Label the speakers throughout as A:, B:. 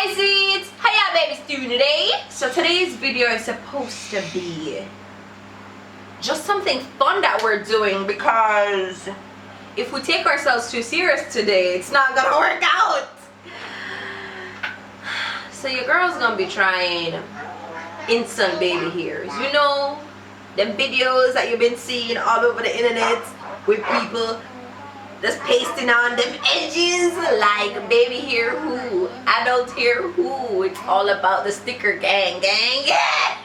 A: Hi sweets! How y'all babies doing today? So today's video is supposed to be just something fun that we're doing, because if we take ourselves too serious today, it's not gonna work out. So your girl's gonna be trying instant baby hairs. You know, them videos that you've been seeing all over the internet with people just pasting on them edges like baby hair who, adult hair who. It's all about the sticker gang. Yeah!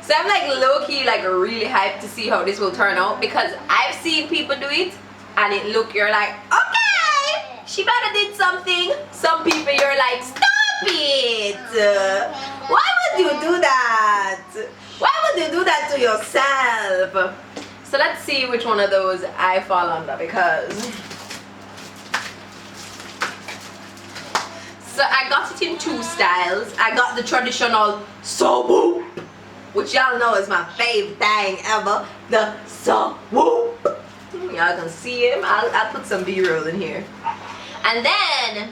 A: So I'm like low-key like really hyped to see how this will turn out, because I've seen people do it and it look, you're like, okay, she might have did something. Some people you're like, stop it, why would you do that? Why would you do that to yourself? So let's see which one of those I fall under, because so I got it in two styles. I got the traditional so whoop, which y'all know is my fave thing ever. The so whoop. Y'all can see him. I'll put some B-roll in here. And then,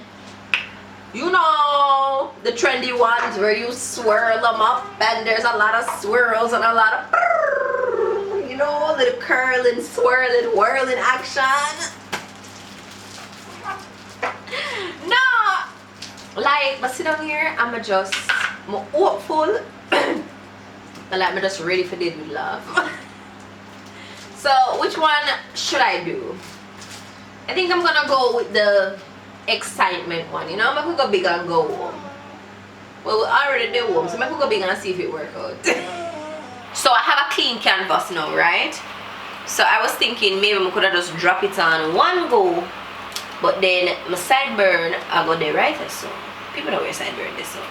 A: you know, the trendy ones where you swirl them up and there's a lot of swirls and a lot of, you know, little curling, swirling, whirling action. No, like, but sit down here, I'm just more hopeful. But like, I'm just ready for this with love. So which one should I do? I think I'm gonna go with the excitement one. You know, I'm gonna go big and go home. Well, we already did home, so I'm gonna go big and see if it works out. So I have a clean canvas now, right? So I was thinking maybe I could have just drop it on one go, but then my sideburn I go there right so. People don't wear sideburn this so.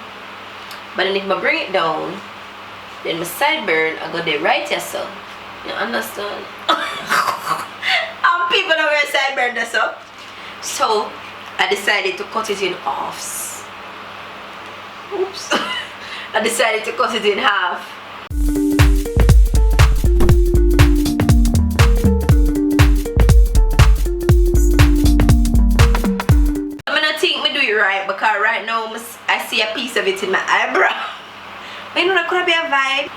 A: But then if I bring it down, then my sideburn I go there right so. You understand? And people don't wear sideburn this so. So I decided to cut it in halves. Oops. I decided to cut it in half. Right, because right now I see a piece of it in my eyebrow. But you know that could be a vibe.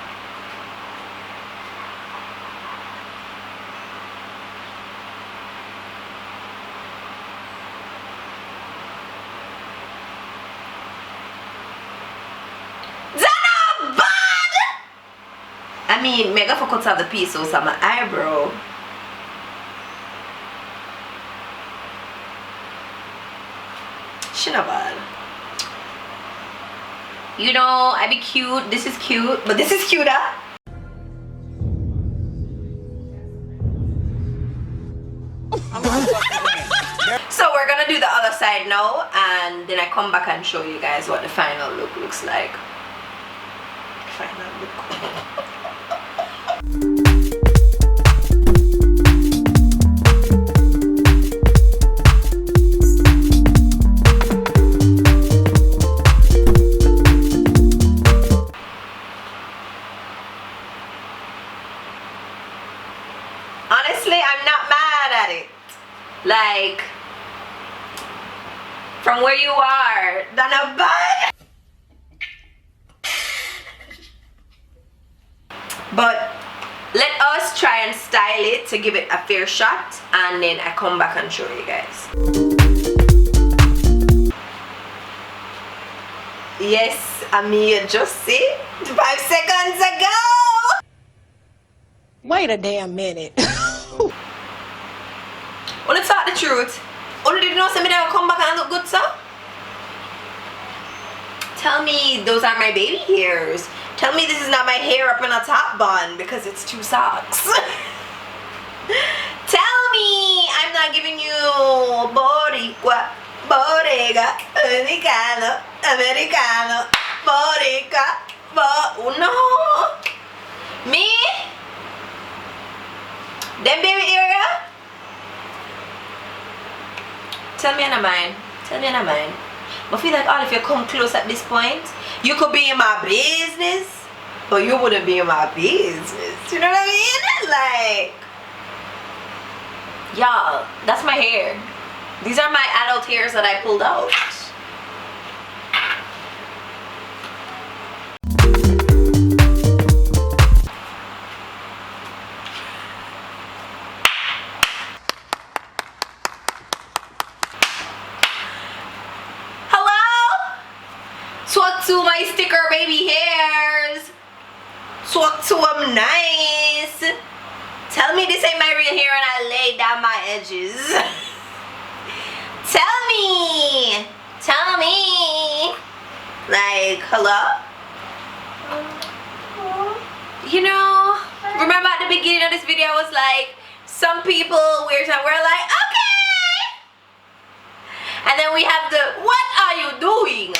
A: That's not bad! I mean, mega for cut off the piece of my eyebrow. She not bad. You know, I be cute. This is cute, but this is cuter. So we're gonna do the other side now, and then I come back and show you guys what the final look looks like. Final look. Honestly, I'm not mad at it. Like, from where you are, that's not bad. But let us try and style it to give it a fair shot, and then I come back and show you guys. Yes, I mean, just see 5 seconds ago.
B: Wait a damn minute.
A: Well, let's talk the truth. Only did you know somebody will come back and look good, so? Tell me those are my baby hairs. Tell me this is not my hair up in a top bun because it's 2 socks. Tell me I'm not giving you Boricua, Bodega, Americano, Americano, Borica, no. Me? Them baby area? Tell me in a mind. Tell me in a mind. I feel like all if you come close at this point, you could be in my business, but you wouldn't be in my business. You know what I mean? Like, y'all, that's my hair. These are my adult hairs that I pulled out. Swat to my sticker baby hairs. Swat to them nice. Tell me this ain't my real hair and I laid down my edges. Tell me. Tell me. Like, hello? You know, remember at the beginning of this video I was like, some people wear and we're like, okay. And then we have the, what are you doing?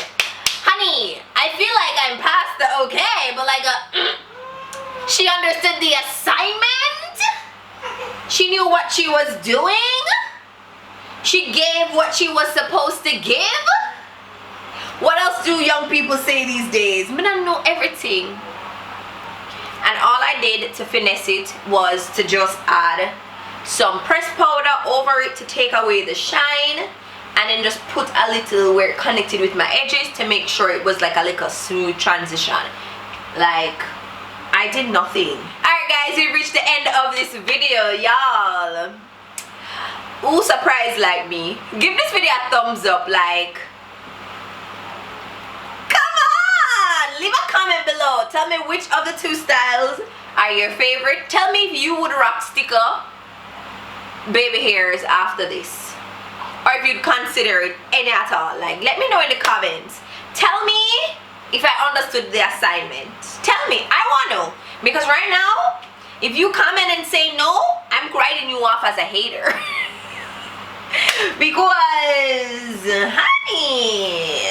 A: Honey, I feel like I'm past the okay, but like she understood the assignment. She knew what she was doing. She gave what she was supposed to give. What else do young people say these days? I don't know everything. And all I did to finesse it was to just add some pressed powder over it to take away the shine. And then just put a little where it connected with my edges to make sure it was like a little smooth transition. Like, I did nothing. Alright guys, we reached the end of this video, y'all. Who surprised like me? Give this video a thumbs up, like. Come on! Leave a comment below. Tell me which of the two styles are your favorite. Tell me if you would rock sticker baby hairs after this. Or if you'd consider it any at all. Like, let me know in the comments. Tell me if I understood the assignment. Tell me. I want to. Because right now, if you comment and say no, I'm writing you off as a hater. Because, honey,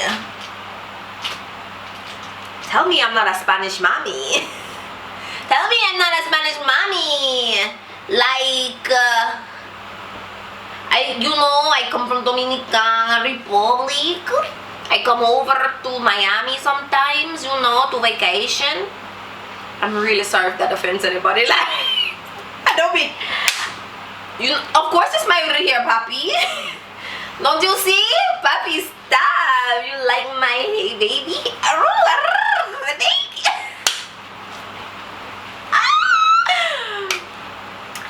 A: tell me I'm not a Spanish mommy. Tell me I'm not a Spanish mommy. Like, I come from Dominican Republic. I come over to Miami sometimes, to vacation. I'm really sorry if that offends anybody. Like, I don't mean, of course it's my real hair, papi. Don't you see? Papi, stop. You like my hair, baby?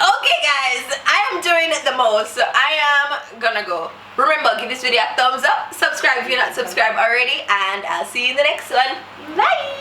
A: Okay guys, I am doing it the most, so I am gonna go. Remember, give this video a thumbs up, subscribe if you're not subscribed already, and I'll see you in the next one. Bye!